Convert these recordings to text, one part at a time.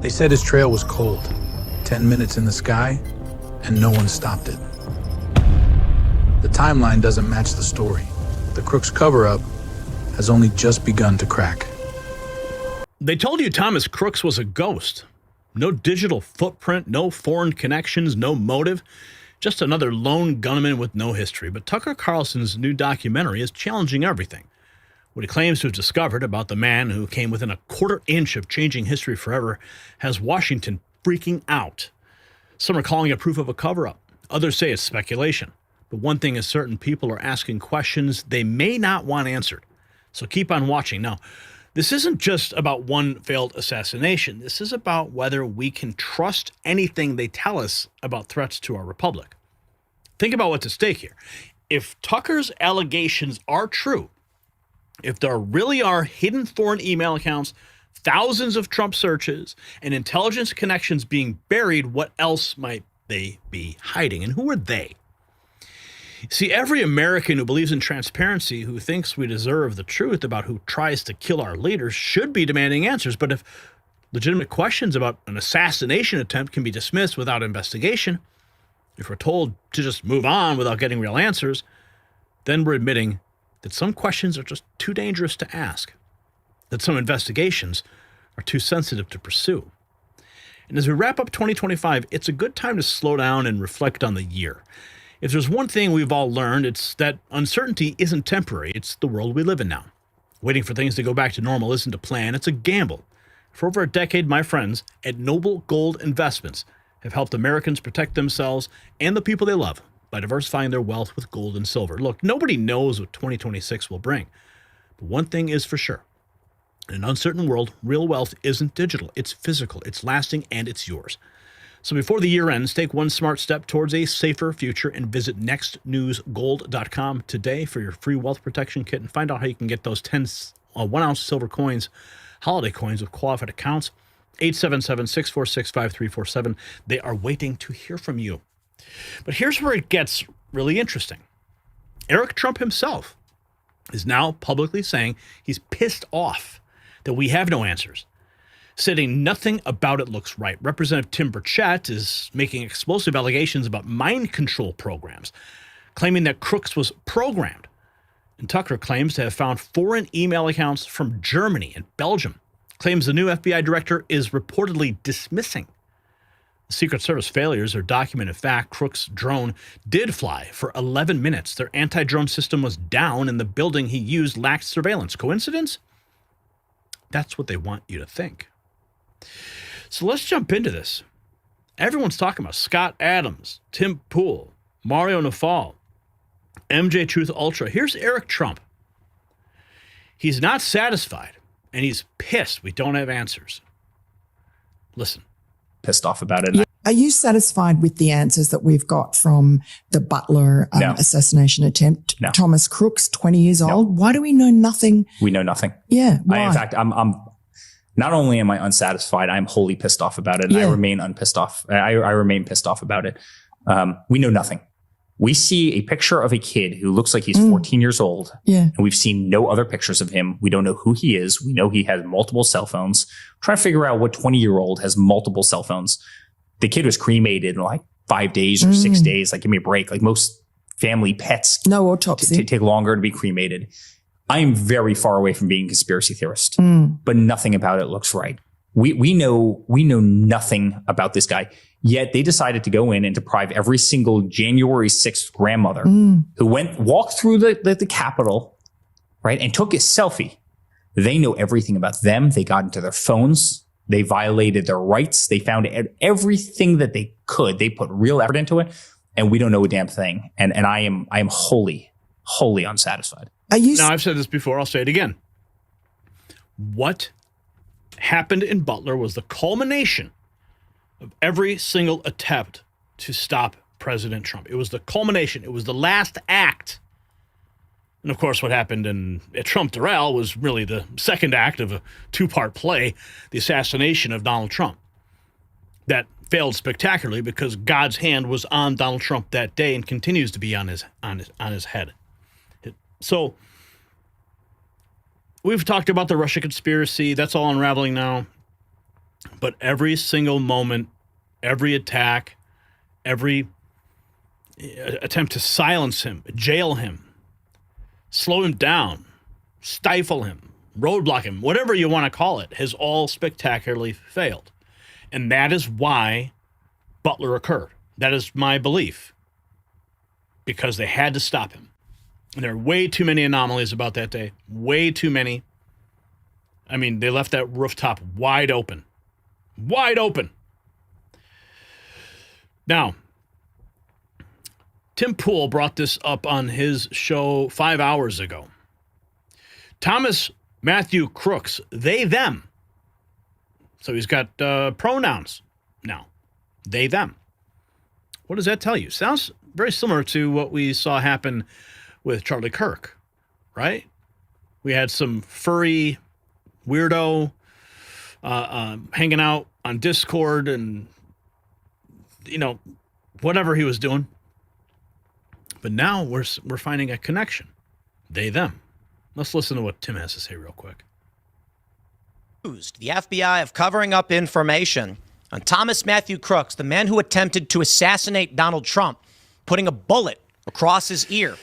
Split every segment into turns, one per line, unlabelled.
They said his trail was cold, 10 minutes in the sky, and no one stopped it. The timeline doesn't match the story. The Crooks cover-up has only just begun to crack.
They told you Thomas Crooks was a ghost. No digital footprint, no foreign connections, no motive. Just another lone gunman with no history. But Tucker Carlson's new documentary is challenging everything. What he claims to have discovered about the man who came within a quarter inch of changing history forever has Washington freaking out. Some are calling it proof of a cover-up. Others say it's speculation. But one thing is certain, people are asking questions they may not want answered. So keep on watching. Now, this isn't just about one failed assassination. This is about whether we can trust anything they tell us about threats to our republic. Think about what's at stake here. If Tucker's allegations are true, if there really are hidden foreign email accounts, thousands of Trump searches, and intelligence connections being buried, what else might they be hiding? And who are they? See, every American who believes in transparency, who thinks we deserve the truth about who tries to kill our leaders, should be demanding answers. But if legitimate questions about an assassination attempt can be dismissed without investigation, if we're told to just move on without getting real answers, then we're admitting that some questions are just too dangerous to ask, that some investigations are too sensitive to pursue. And as we wrap up 2025, it's a good time to slow down and reflect on the year. If there's one thing we've all learned, it's that uncertainty isn't temporary. It's the world we live in now. Waiting for things to go back to normal isn't a plan. It's a gamble. For over a decade, my friends at Noble Gold Investments have helped Americans protect themselves and the people they love by diversifying their wealth with gold and silver. Look, nobody knows what 2026 will bring. But one thing is for sure. In an uncertain world, real wealth isn't digital. It's physical, it's lasting, and it's yours. So before the year ends, take one smart step towards a safer future and visit nextnewsgold.com today for your free wealth protection kit and find out how you can get those 10 1-ounce silver coins, holiday coins with qualified accounts. 877-646-5347. They are waiting to hear from you. But here's where it gets really interesting. Eric Trump himself is now publicly saying he's pissed off that we have no answers, saying nothing about it looks right. Representative Tim Burchett is making explosive allegations about mind control programs, claiming that Crooks was programmed. And Tucker claims to have found foreign email accounts from Germany and Belgium, claims the new FBI director is reportedly dismissing. The Secret Service failures are documented fact. Crooks' drone did fly for 11 minutes. Their anti-drone system was down and the building he used lacked surveillance. Coincidence? That's what they want you to think. So let's jump into this. Everyone's talking about Scott Adams, Tim Pool, Mario Nawfal, MJ Truth Ultra. Here's Eric Trump. He's not satisfied, and he's pissed we don't have answers. Listen.
Pissed off about it.
Are you satisfied with the answers that we've got from the Butler assassination attempt?
No.
Thomas Crooks, 20 years old. Why do we know nothing?
We know nothing.
Yeah. Why?
In fact, I'm not only am I unsatisfied, I'm wholly pissed off about it. And I remain unpissed off. I remain pissed off about it. We know nothing. We see a picture of a kid who looks like he's 14 years old.
Yeah.
And we've seen no other pictures of him. We don't know who he is. We know he has multiple cell phones. Trying to figure out what 20-year-old has multiple cell phones. The kid was cremated in like 5 days or 6 days. Like, give me a break. Like most family pets.
No autopsy.
Take longer to be cremated. I am very far away from being a conspiracy theorist, but nothing about it looks right. We know nothing about this guy. Yet they decided to go in and deprive every single January 6th grandmother who walked through the Capitol, right, and took a selfie. They know everything about them. They got into their phones. They violated their rights. They found everything that they could. They put real effort into it, and we don't know a damn thing. And I am wholly unsatisfied.
Now, I've said this before. I'll say it again. What happened in Butler was the culmination of every single attempt to stop President Trump. It was the culmination. It was the last act. And of course, what happened at Trump Doral was really the second act of a two-part play, the assassination of Donald Trump. That failed spectacularly because God's hand was on Donald Trump that day and continues to be on his head. So we've talked about the Russia conspiracy. That's all unraveling now. But every single moment, every attack, every attempt to silence him, jail him, slow him down, stifle him, roadblock him, whatever you want to call it, has all spectacularly failed. And that is why Butler occurred. That is my belief. Because they had to stop him. And there are way too many anomalies about that day. Way too many. I mean, they left that rooftop wide open. Wide open. Now, Tim Pool brought this up on his show 5 hours ago. Thomas Matthew Crooks, they, them. So he's got pronouns now. They, them. What does that tell you? Sounds very similar to what we saw happen with Charlie Kirk, right? We had some furry weirdo hanging out on Discord and, whatever he was doing. But now we're finding a connection. They, them. Let's listen to what Tim has to say real quick.
The FBI of covering up information on Thomas Matthew Crooks, the man who attempted to assassinate Donald Trump, putting a bullet across his ear.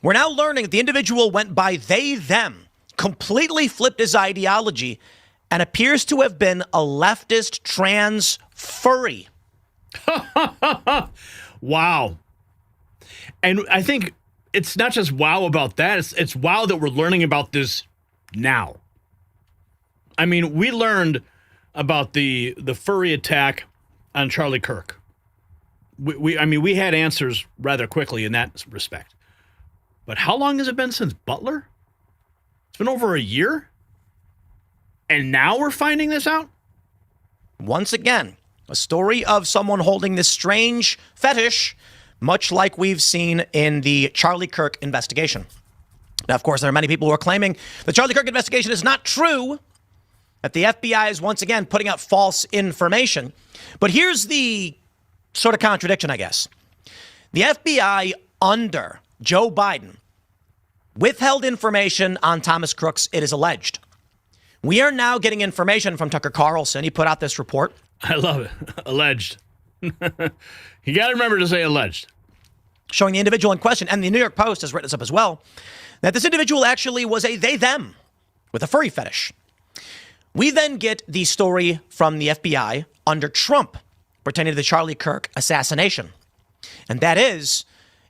We're now learning that the individual went by they, them, completely flipped his ideology, and appears to have been a leftist trans furry.
Wow. And I think it's not just wow about that. It's wow that we're learning about this now. I mean, we learned about the furry attack on Charlie Kirk. We had answers rather quickly in that respect. But how long has it been since Butler? It's been over a year? And now we're finding this out?
Once again, a story of someone holding this strange fetish, much like we've seen in the Charlie Kirk investigation. Now, of course, there are many people who are claiming the Charlie Kirk investigation is not true, that the FBI is once again putting out false information. But here's the sort of contradiction, I guess. The FBI under Joe Biden withheld information on Thomas Crooks, it is alleged. We are now getting information from Tucker Carlson. He put out this report.
I love it. Alleged. You got to remember to say alleged.
Showing the individual in question, and the New York Post has written this up as well, that this individual actually was a they, them with a furry fetish. We then get the story from the FBI under Trump pertaining to the Charlie Kirk assassination. And that is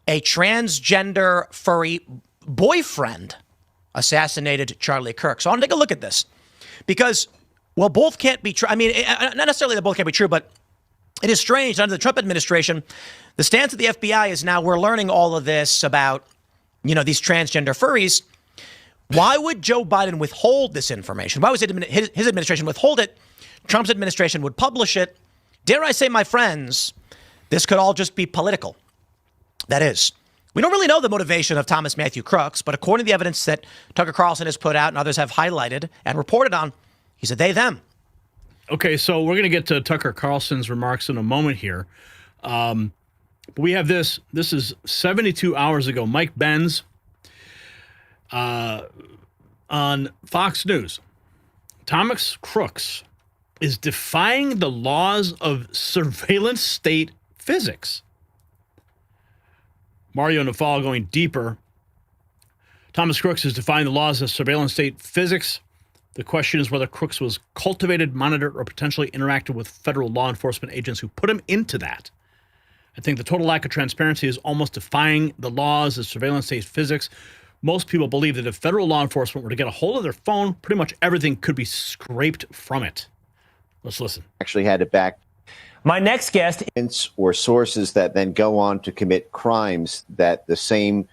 a transgender furry boyfriend assassinated Charlie Kirk. So I want to take a look at this because, well, both can't be true. I mean, not necessarily that both can't be true, but it is strange. Under the Trump administration, the stance of the FBI is now we're learning all of this about, these transgender furries. Why would Joe Biden withhold this information? Why was his administration withhold it? Trump's administration would publish it. Dare I say, my friends, this could all just be political. That is, we don't really know the motivation of Thomas Matthew Crooks, but according to the evidence that Tucker Carlson has put out and others have highlighted and reported on, he's a they, them.
Okay, so we're going to get to Tucker Carlson's remarks in a moment here. We have this. This is 72 hours ago. Mike Benz on Fox News. Thomas Crooks is defying the laws of surveillance state physics. Mario Naval going deeper. Thomas Crooks is defying the laws of surveillance state physics. The question is whether Crooks was cultivated, monitored, or potentially interacted with federal law enforcement agents who put him into that. I think the total lack of transparency is almost defying the laws of surveillance state physics. Most people believe that if federal law enforcement were to get a hold of their phone, pretty much everything could be scraped from it. Let's listen.
Actually had it back.
My next guest.
Or sources that then go on to commit crimes that the same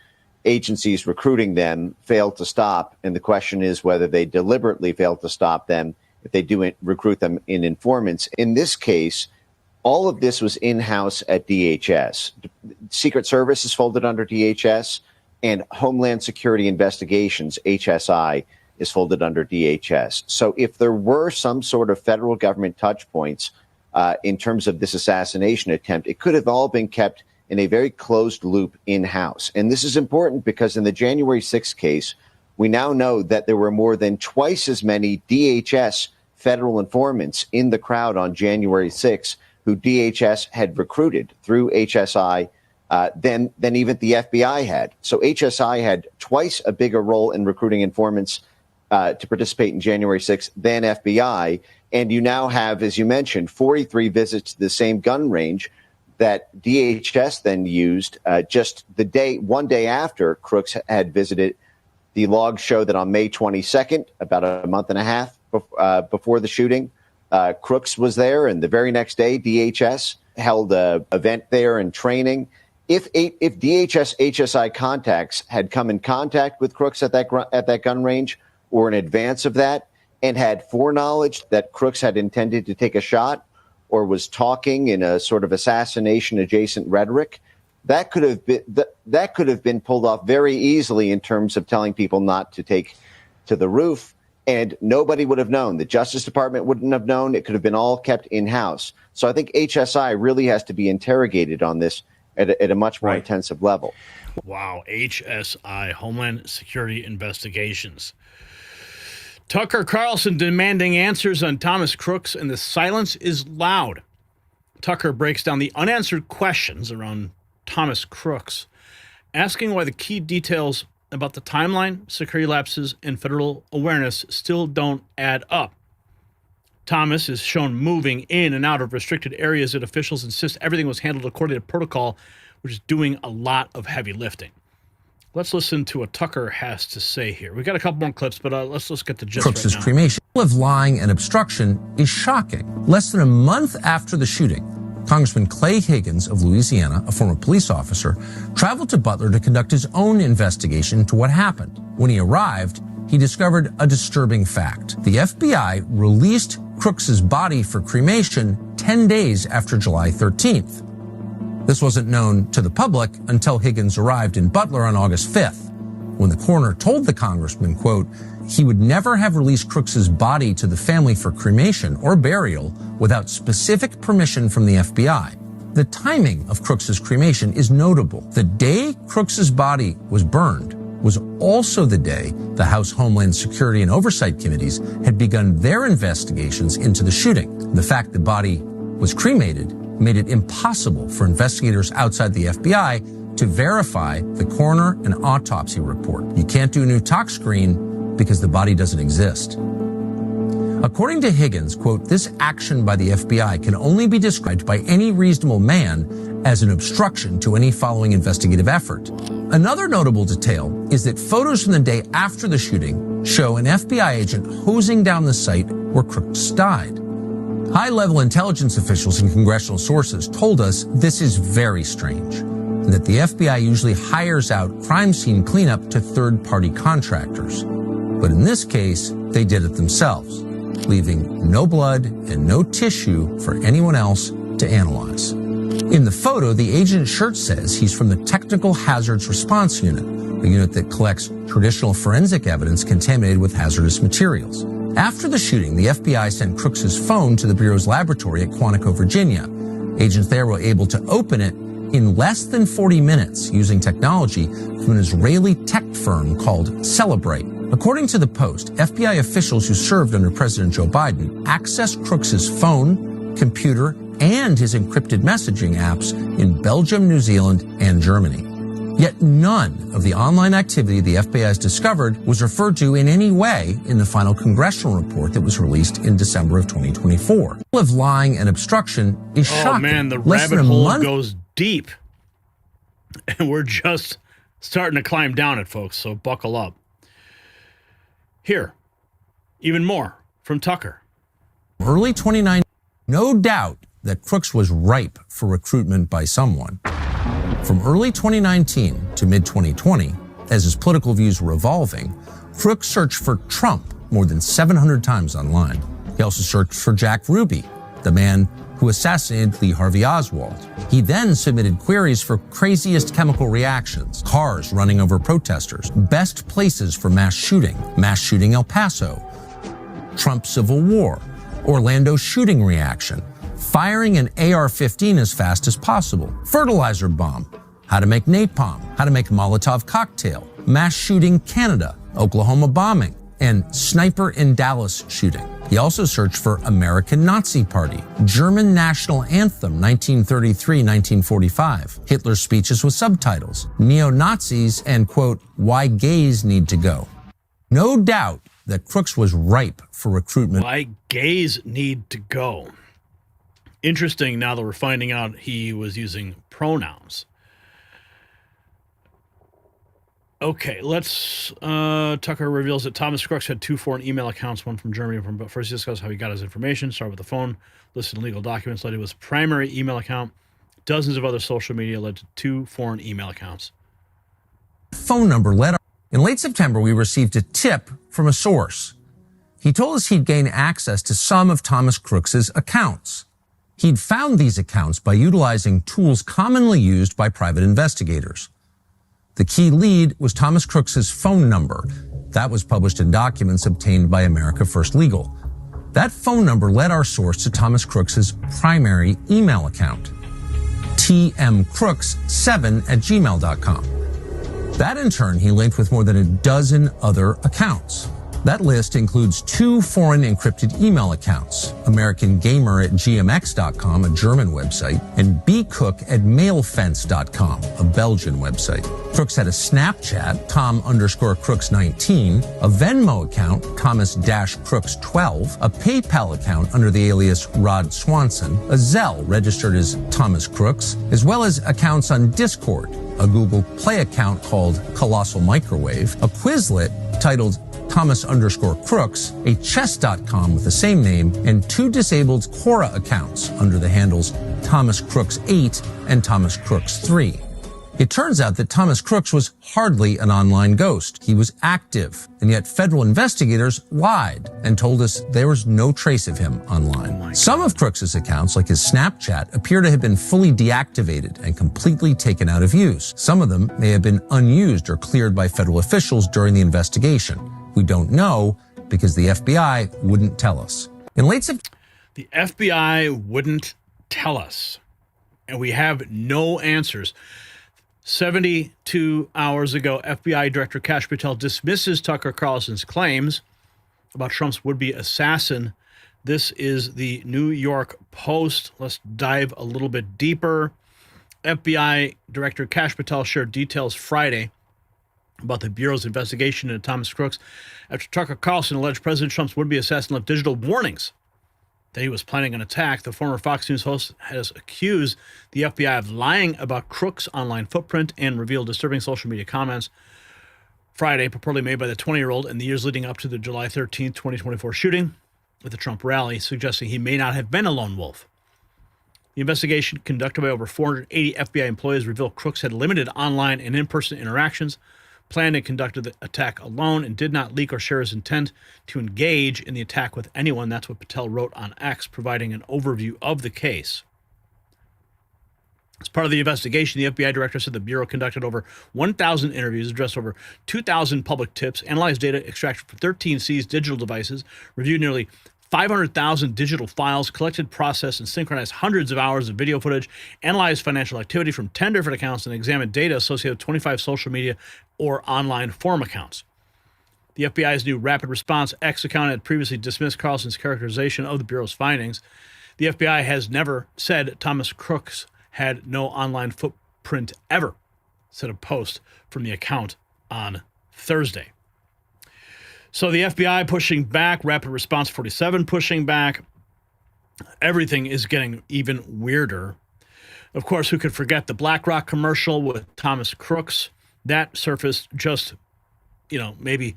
agencies recruiting them failed to stop. And the question is whether they deliberately failed to stop them if they do recruit them in informants. In this case, all of this was in-house at DHS. Secret Service is folded under DHS, and Homeland Security Investigations, HSI, is folded under DHS. So if there were some sort of federal government touch points in terms of this assassination attempt, it could have all been kept in a very closed loop in-house. And this is important because in the January 6th case, we now know that there were more than twice as many DHS federal informants in the crowd on January 6th who DHS had recruited through HSI than even the FBI had. So HSI had twice a bigger role in recruiting informants to participate in January 6th than FBI. And you now have, as you mentioned, 43 visits to the same gun range that DHS then used just one day after Crooks had visited. The logs show that on May 22nd, about a month and a half before the shooting, Crooks was there. And the very next day, DHS held an event there and training. If DHS HSI contacts had come in contact with Crooks at that gun range or in advance of that and had foreknowledge that Crooks had intended to take a shot or was talking in a sort of assassination adjacent rhetoric, that could have been pulled off very easily in terms of telling people not to take to the roof, and nobody would have known. The Justice Department wouldn't have known. It could have been all kept in-house. So I think HSI really has to be interrogated on this at a much more intensive level.
Wow, HSI, Homeland Security Investigations. Tucker Carlson demanding answers on Thomas Crooks, and the silence is loud. Tucker breaks down the unanswered questions around Thomas Crooks, asking why the key details about the timeline, security lapses, and federal awareness still don't add up. Thomas is shown moving in and out of restricted areas, and officials insist everything was handled according to protocol, which is doing a lot of heavy lifting. Let's listen to what Tucker has to say here. We got a couple more clips, but let's get the gist
Crooks'
right now.
cremation of lying and obstruction is shocking. Less than a month after the shooting, Congressman Clay Higgins of Louisiana, a former police officer, traveled to Butler to conduct his own investigation into what happened. When he arrived, he discovered a disturbing fact. The FBI released Crooks' body for cremation 10 days after July 13th. This wasn't known to the public until Higgins arrived in Butler on August 5th, when the coroner told the congressman, quote, he would never have released Crooks' body to the family for cremation or burial without specific permission from the FBI. The timing of Crooks' cremation is notable. The day Crooks' body was burned was also the day the House Homeland Security and Oversight Committees had begun their investigations into the shooting. The fact the body was cremated made it impossible for investigators outside the FBI to verify the coroner and autopsy report. You can't do a new tox screen because the body doesn't exist. According to Higgins, quote, this action by the FBI can only be described by any reasonable man as an obstruction to any following investigative effort. Another notable detail is that photos from the day after the shooting show an FBI agent hosing down the site where Crooks died. High-level intelligence officials and congressional sources told us this is very strange, and that the FBI usually hires out crime scene cleanup to third-party contractors. But in this case, they did it themselves, leaving no blood and no tissue for anyone else to analyze. In the photo, the agent's shirt says he's from the Technical Hazards Response Unit, a unit that collects traditional forensic evidence contaminated with hazardous materials. After the shooting, the FBI sent Crooks' phone to the Bureau's laboratory at Quantico, Virginia. Agents there were able to open it in less than 40 minutes using technology from an Israeli tech firm called Celebrate. According to the Post, FBI officials who served under President Joe Biden accessed Crooks' phone, computer, and his encrypted messaging apps in Belgium, New Zealand, and Germany. Yet none of the online activity the FBI has discovered was referred to in any way in the final congressional report that was released in December of 2024. Of lying and obstruction is shocking.
Oh man, the rabbit hole goes deep. And we're just starting to climb down it, folks, so buckle up. Here, even more from Tucker.
Early 2019, no doubt that Crooks was ripe for recruitment by someone. From early 2019 to mid-2020, as his political views were evolving, Crooks searched for Trump more than 700 times online. He also searched for Jack Ruby, the man who assassinated Lee Harvey Oswald. He then submitted queries for craziest chemical reactions, cars running over protesters, best places for mass shooting El Paso, Trump Civil War, Orlando shooting reaction, firing an AR-15 as fast as possible, fertilizer bomb, how to make napalm, how to make Molotov cocktail, mass shooting Canada, Oklahoma bombing, and sniper in Dallas shooting. He also searched for American Nazi Party, German national anthem 1933-1945, Hitler's speeches with subtitles, neo-Nazis, and, quote, why gays need to go. No doubt that Crooks was ripe for recruitment.
Why gays need to go. Interesting now that we're finding out he was using pronouns. Okay, let's. Tucker reveals that Thomas Crooks had 2 foreign email accounts, one from Germany, but first he discusses how he got his information. Start with the phone, listed in legal documents, led to his primary email account. Dozens of other social media led to 2 foreign email accounts.
Phone number led. In late September, we received a tip from a source. He told us he'd gained access to some of Thomas Crooks's accounts. He'd found these accounts by utilizing tools commonly used by private investigators. The key lead was Thomas Crooks's phone number. That was published in documents obtained by America First Legal. That phone number led our source to Thomas Crooks's primary email account, tmcrooks7@gmail.com. That in turn, he linked with more than a dozen other accounts. That list includes 2 foreign encrypted email accounts, AmericanGamer@gmx.com, a German website, and bcook@mailfence.com, a Belgian website. Crooks had a Snapchat, Tom_Crooks19, a Venmo account, Thomas-Crooks12, a PayPal account under the alias Rod Swanson, a Zelle registered as Thomas Crooks, as well as accounts on Discord, a Google Play account called Colossal Microwave, a Quizlet titled Thomas_Crooks, a chess.com with the same name, and 2 disabled Quora accounts under the handles Thomas Crooks 8 and Thomas Crooks 3. It turns out that Thomas Crooks was hardly an online ghost. He was active, and yet federal investigators lied and told us there was no trace of him online. Some of Crooks's accounts, like his Snapchat, appear to have been fully deactivated and completely taken out of use. Some of them may have been unused or cleared by federal officials during the investigation. We don't know because the FBI wouldn't tell us. In late September,
the FBI wouldn't tell us, and we have no answers. 72 hours ago, FBI Director Kash Patel dismisses Tucker Carlson's claims about Trump's would-be assassin. This is the New York Post. Let's dive a little bit deeper. FBI Director Kash Patel shared details Friday about the Bureau's investigation into Thomas Crooks after Tucker Carlson alleged President Trump's would-be assassin left digital warnings that he was planning an attack. The former Fox News host has accused the FBI of lying about Crooks' online footprint and revealed disturbing social media comments Friday purportedly made by the 20-year-old in the years leading up to the July 13th, 2024 shooting at the Trump rally, suggesting he may not have been a lone wolf. The investigation conducted by over 480 FBI employees revealed Crooks had limited online and in-person interactions, planned and conducted the attack alone, and did not leak or share his intent to engage in the attack with anyone. That's what Patel wrote on X, providing an overview of the case. As part of the investigation, the FBI director said the Bureau conducted over 1,000 interviews, addressed over 2,000 public tips, analyzed data extracted from 13 seized digital devices, reviewed nearly 500,000 digital files, collected, processed, and synchronized hundreds of hours of video footage, analyzed financial activity from 10 different accounts, and examined data associated with 25 social media or online forum accounts. The FBI's new Rapid Response X account had previously dismissed Carlson's characterization of the Bureau's findings. The FBI has never said Thomas Crooks had no online footprint ever, said a post from the account on Thursday. So the FBI pushing back, Rapid Response 47 pushing back. Everything is getting even weirder. Of course, who could forget the BlackRock commercial with Thomas Crooks? That surfaced just, maybe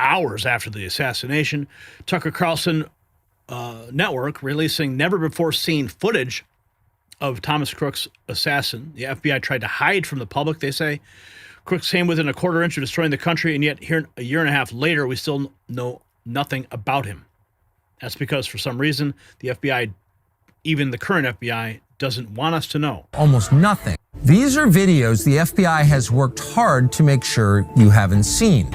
hours after the assassination. Tucker Carlson network releasing never-before-seen footage of Thomas Crooks' assassin. The FBI tried to hide from the public, they say. Crooks came within a quarter inch of destroying the country, and yet here a year and a half later, we still know nothing about him. That's because, for some reason, the FBI, even the current FBI, doesn't want us to know.
Almost nothing. These are videos the FBI has worked hard to make sure you haven't seen.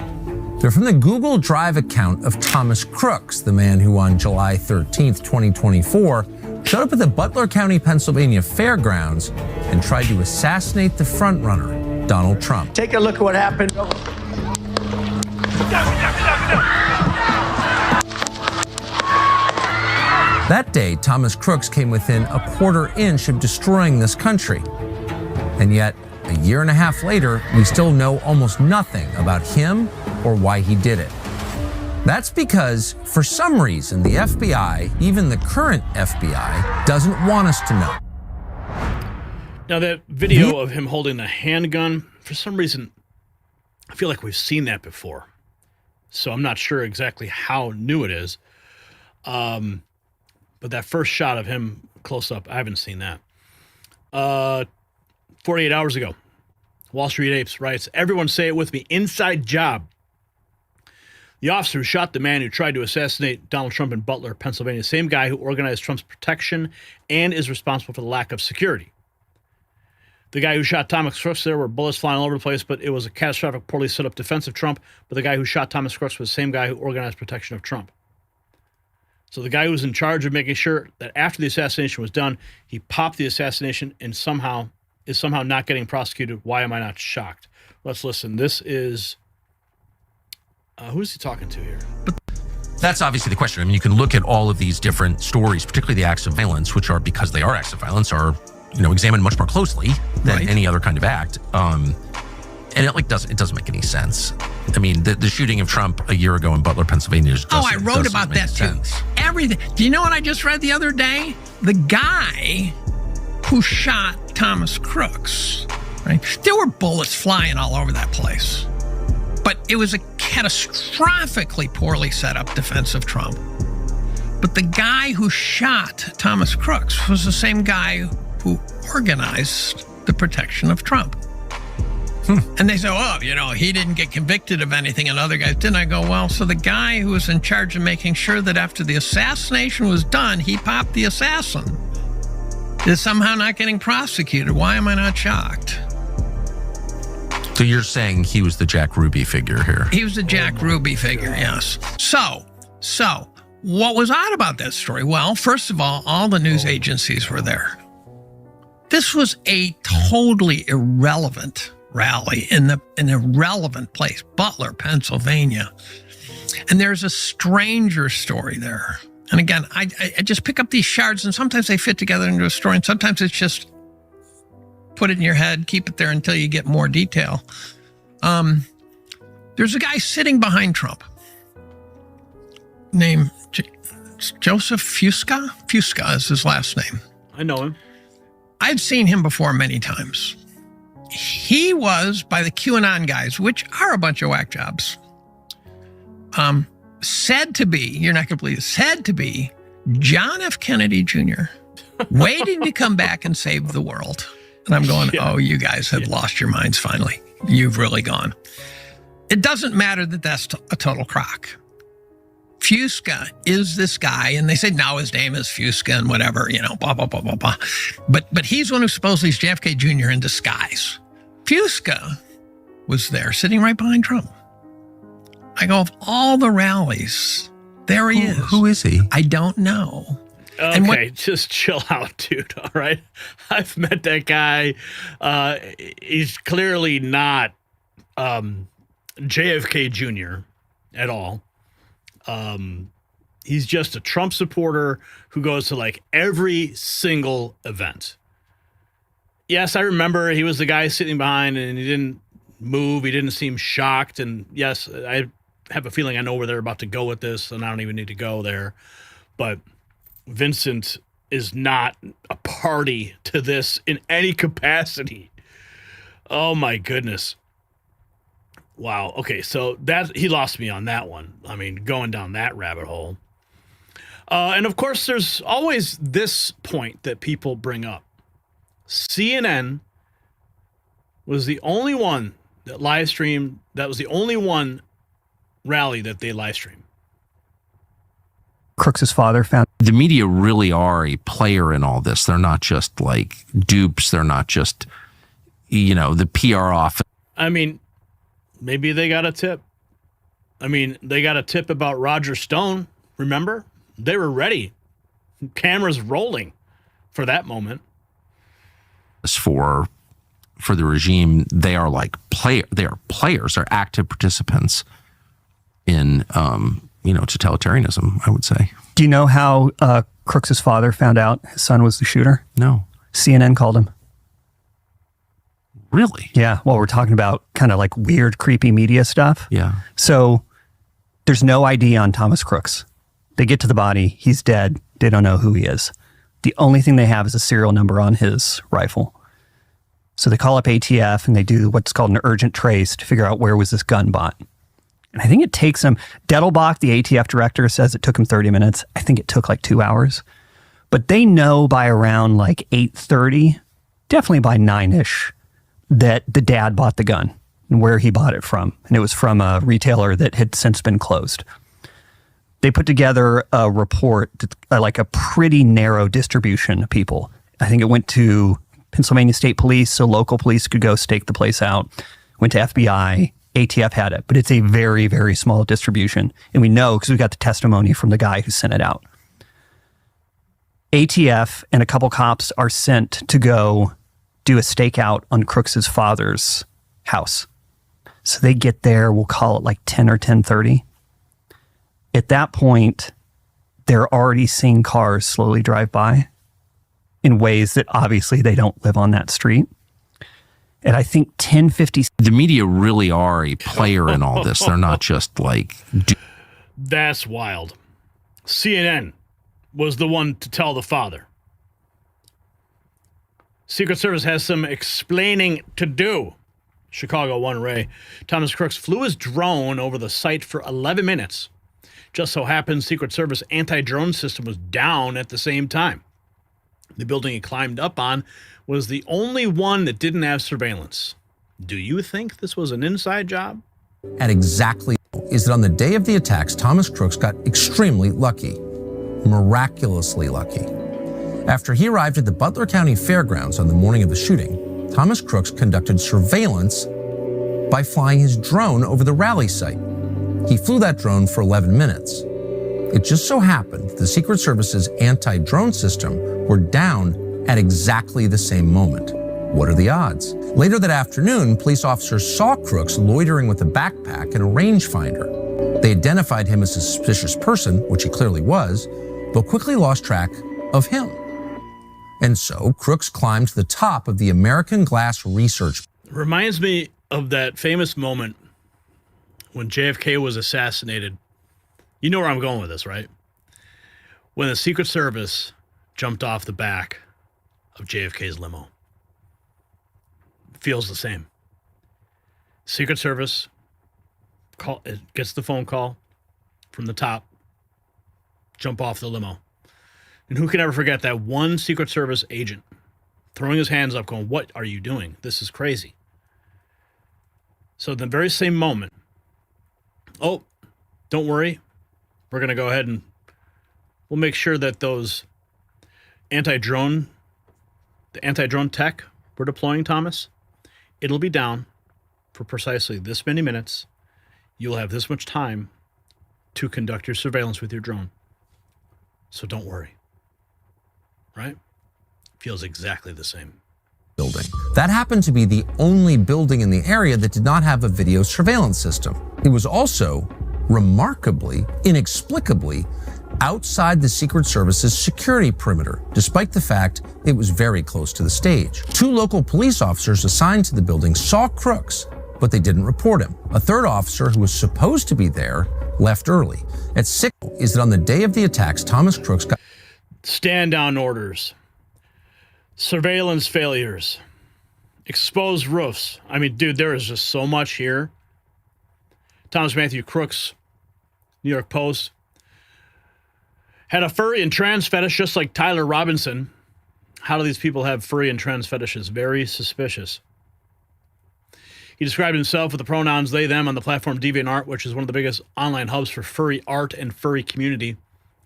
They're from the Google Drive account of Thomas Crooks, the man who on July 13th, 2024, showed up at the Butler County, Pennsylvania fairgrounds and tried to assassinate the frontrunner, Donald Trump.
Take a look at what happened.
That day, Thomas Crooks came within a quarter inch of destroying this country. And yet, a year and a half later, we still know almost nothing about him or why he did it. That's because, for some reason, the FBI, even the current FBI, doesn't want us to know.
Now, that video of him holding the handgun, for some reason, I feel like we've seen that before. So I'm not sure exactly how new it is. But that first shot of him close up, I haven't seen that. 48 hours ago, Wall Street Apes writes, everyone say it with me, inside job. The officer who shot the man who tried to assassinate Donald Trump in Butler, Pennsylvania, same guy who organized Trump's protection and is responsible for the lack of security. The guy who shot Thomas Crooks, there were bullets flying all over the place, but it was a catastrophic, poorly set up defense of Trump. But the guy who shot Thomas Crooks was the same guy who organized protection of Trump. So the guy who was in charge of making sure that after the assassination was done, he popped the assassination and is somehow not getting prosecuted. Why am I not shocked? Let's listen. This is, who's he talking to here?
That's obviously the question. I mean, you can look at all of these different stories, particularly the acts of violence, which are, because they are acts of violence, are, examined much more closely than any other kind of act. And it doesn't make any sense. I mean, the shooting of Trump a year ago in Butler, Pennsylvania.
I wrote about that too. Everything. Do you know what I just read the other day? The guy who shot Thomas Crooks, right? There were bullets flying all over that place. But it was a catastrophically poorly set up defense of Trump. But the guy who shot Thomas Crooks was the same guy who organized the protection of Trump. And they say, he didn't get convicted of anything and other guys didn't. I go, well, so the guy who was in charge of making sure that after the assassination was done, he popped the assassin, is somehow not getting prosecuted. Why am I not shocked?
So you're saying he was the Jack Ruby figure here?
He was the Jack Ruby figure, yes. So what was odd about that story? Well, first of all the news agencies were there. This was a totally irrelevant rally in an irrelevant place, Butler, Pennsylvania. And there's a stranger story there. And again, I just pick up these shards and sometimes they fit together into a story and sometimes it's just put it in your head, keep it there until you get more detail. There's a guy sitting behind Trump named Joseph Fusca. Fusca is his last name.
I know him.
I've seen him before many times. He was, by the QAnon guys, which are a bunch of whack jobs, said to be, you're not going to believe it, said to be John F. Kennedy Jr., waiting to come back and save the world. And I'm going, oh, you guys have lost your minds finally. You've really gone. It doesn't matter that that's a total crock. Fusca is this guy, and they say now his name is Fusca and whatever, blah, blah, blah, blah, blah. But he's one who supposedly is JFK Jr. in disguise. Fusca was there sitting right behind Trump. I go, of all the rallies, there he is.
Who is he?
I don't know.
Okay, just chill out, dude, all right? I've met that guy. He's clearly not JFK Jr. at all. He's just a Trump supporter who goes to like every single event. Yes, I remember he was the guy sitting behind and he didn't move. He didn't seem shocked. And yes, I have a feeling I know where they're about to go with this and I don't even need to go there. But Vincent is not a party to this in any capacity. Oh my goodness. Wow. Okay, so that he lost me on that one. I mean, going down that rabbit hole. And of course, there's always this point that people bring up. CNN was the only one that live streamed. That was the only one rally that they live streamed.
Crooks's father found
the media really are a player in all this. They're not just like dupes. They're not just, the PR office.
I mean, maybe they got a tip. I mean, they got a tip about Roger Stone. Remember? They were ready. Cameras rolling for that moment.
For the regime, they are like they are players. They're active participants. in, totalitarianism, I would say.
Do you know how Crooks' father found out his son was the shooter?
No.
CNN called him.
Really?
Yeah. Well, we're talking about kind of like weird, creepy media stuff.
Yeah.
So there's no ID on Thomas Crooks. They get to the body. He's dead. They don't know who he is. The only thing they have is a serial number on his rifle. So they call up ATF and they do what's called an urgent trace to figure out where was this gun bought. And I think it takes them, Dettelbach, the ATF director, says it took him 30 minutes. I think it took like 2 hours. But they know by around like 8:30, definitely by 9-ish, that the dad bought the gun and where he bought it from. And it was from a retailer that had since been closed. They put together a report, like a pretty narrow distribution of people. I think it went to Pennsylvania State Police, so local police could go stake the place out. Went to FBI, ATF had it, but it's a very, very small distribution. And we know because we got the testimony from the guy who sent it out. ATF and a couple cops are sent to go do a stakeout on Crooks' father's house. So they get there, we'll call it like 10 or 10:30. At that point, they're already seeing cars slowly drive by in ways that obviously they don't live on that street. And I think 10:50.
The media really are a player in all this. They're not just like...
That's wild. CNN was the one to tell the father. Secret Service has some explaining to do. Chicago One Ray. Thomas Crooks flew his drone over the site for 11 minutes. Just so happens Secret Service anti-drone system was down at the same time. The building he climbed up on was the only one that didn't have surveillance. Do you think this was an inside job?
At exactly is that on the day of the attacks, Thomas Crooks got extremely lucky, miraculously lucky. After he arrived at the Butler County Fairgrounds on the morning of the shooting, Thomas Crooks conducted surveillance by flying his drone over the rally site. He flew that drone for 11 minutes. It just so happened the Secret Service's anti-drone system were down at exactly the same moment. What are the odds? Later that afternoon, police officers saw Crooks loitering with a backpack and a rangefinder. They identified him as a suspicious person, which he clearly was, but quickly lost track of him. And so Crooks climbed to the top of the American Glass Research.
Reminds me of that famous moment when JFK was assassinated. You know where I'm going with this, right? When the Secret Service jumped off the back of JFK's limo. Feels the same. Secret Service gets the phone call from the top, jump off the limo. And who can ever forget that one Secret Service agent throwing his hands up going, "What are you doing? This is crazy." So at the very same moment, "Oh, don't worry. We're going to go ahead and we'll make sure that the anti-drone tech we're deploying, Thomas, it'll be down for precisely this many minutes. You'll have this much time to conduct your surveillance with your drone. So don't worry." Right? Feels exactly the same.
Building. That happened to be the only building in the area that did not have a video surveillance system. It was also, remarkably, inexplicably, outside the Secret Service's security perimeter, despite the fact it was very close to the stage. 2 local police officers assigned to the building saw Crooks, but they didn't report him. A 3rd officer who was supposed to be there left early. At 6 is that on the day of the attacks, Thomas Crooks got
stand down orders, surveillance failures, exposed roofs. I mean, dude, there is just so much here. Thomas Matthew Crooks, New York Post, had a furry and trans fetish just like Tyler Robinson. How do these people have furry and trans fetishes? Very suspicious. He described himself with the pronouns they, them on the platform DeviantArt, which is one of the biggest online hubs for furry art and furry community.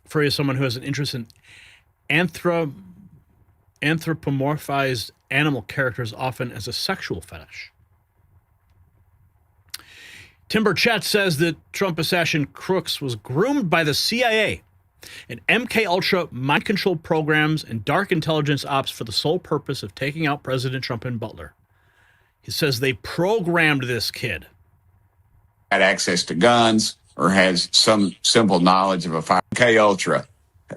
Furry is someone who has an interest in anthropomorphized animal characters, often as a sexual fetish. Timber Chet says that Trump assassin Crooks was groomed by the CIA and MK-Ultra mind control programs and dark intelligence ops for the sole purpose of taking out President Trump and Butler. He says they programmed this kid.
Had access to guns, or has some simple knowledge of a fire. K Ultra.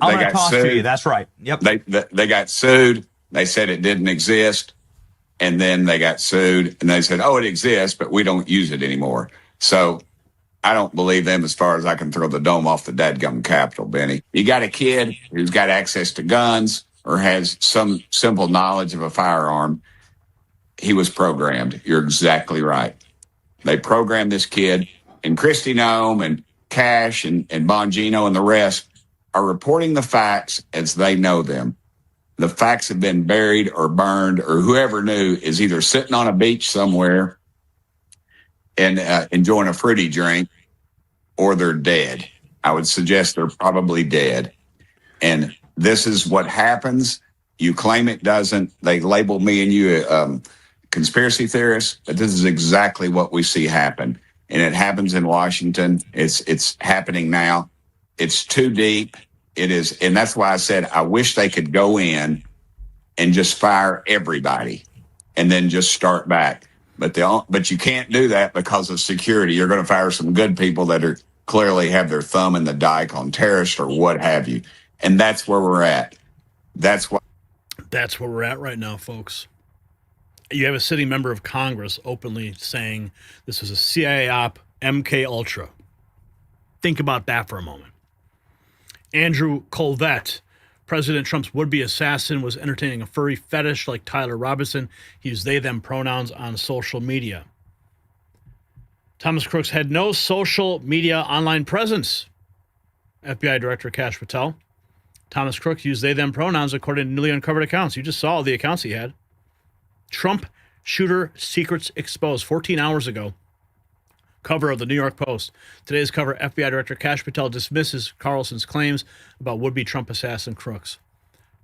I'm going to toss to you. That's right. Yep.
They got sued. They said it didn't exist. And then they got sued and they said, oh, it exists, but we don't use it anymore. So I don't believe them as far as I can throw the dome off the dadgum Capitol, Benny. You got a kid who's got access to guns or has some simple knowledge of a firearm. He was programmed. You're exactly right. They programmed this kid, and Kristi Noem and Cash and Bongino and the rest are reporting the facts as they know them. The facts have been buried or burned, or whoever knew is either sitting on a beach somewhere and enjoying a fruity drink, or they're dead. I would suggest they're probably dead. And this is what happens. You claim it doesn't. They label me and you conspiracy theorists, but this is exactly what we see happen. And it happens in Washington. It's happening now. It's too deep. It is. And that's why I said, I wish they could go in and just fire everybody and then just start back. But you can't do that because of security. You're going to fire some good people that are clearly have their thumb in the dike on terrorists or what have you. And that's where we're at. That's where
we're at right now, folks. You have a sitting member of Congress openly saying this was a CIA op, MK Ultra. Think about that for a moment. Andrew Colvett, President Trump's would-be assassin, was entertaining a furry fetish like Tyler Robinson. He used they-them pronouns on social media. Thomas Crooks had no social media online presence. FBI Director Kash Patel. Thomas Crooks used they-them pronouns according to newly uncovered accounts. You just saw the accounts he had. Trump shooter secrets exposed 14 hours ago. Cover of the New York Post. Today's cover, FBI Director Kash Patel dismisses Carlson's claims about would-be Trump assassin Crooks.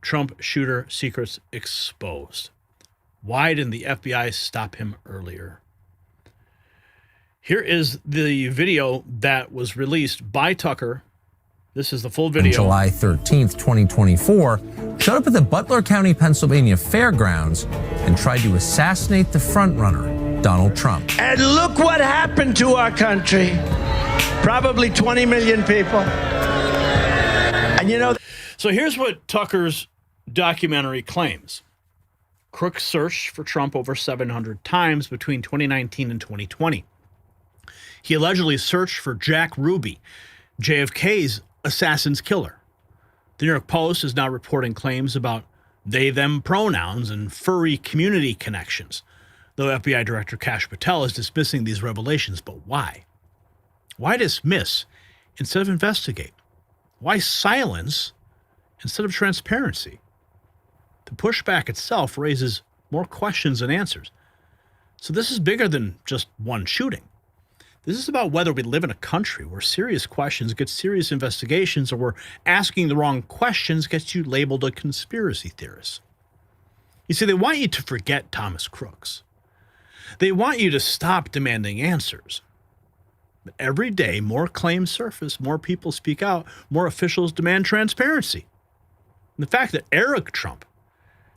Trump shooter secrets exposed. Why didn't the FBI stop him earlier? Here is the video that was released by Tucker. This is the full video.
On July 13th, 2024, showed up at the Butler County, Pennsylvania fairgrounds and tried to assassinate the frontrunner, Donald Trump.
And look what happened to our country. Probably 20 million people. And you know.
So here's what Tucker's documentary claims. Crooks searched for Trump over 700 times between 2019 and 2020. He allegedly searched for Jack Ruby, JFK's assassin's killer. The New York Post is now reporting claims about they-them pronouns and furry community connections, though FBI Director Kash Patel is dismissing these revelations. But why? Why dismiss instead of investigate? Why silence instead of transparency? The pushback itself raises more questions than answers. So this is bigger than just one shooting. This is about whether we live in a country where serious questions get serious investigations, or where asking the wrong questions gets you labeled a conspiracy theorist. You see, they want you to forget Thomas Crooks. They want you to stop demanding answers. But every day, more claims surface, more people speak out, more officials demand transparency. And the fact that Eric Trump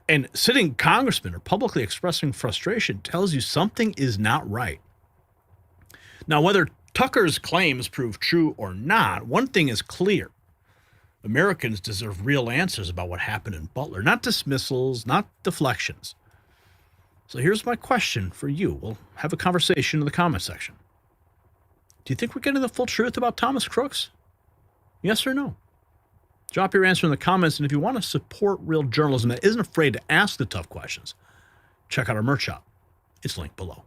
and sitting congressmen are publicly expressing frustration tells you something is not right. Now, whether Tucker's claims prove true or not, one thing is clear. Americans deserve real answers about what happened in Butler, not dismissals, not deflections. So here's my question for you. We'll have a conversation in the comment section. Do you think we're getting the full truth about Thomas Crooks? Yes or no? Drop your answer in the comments, and if you want to support real journalism that isn't afraid to ask the tough questions, check out our merch shop. It's linked below.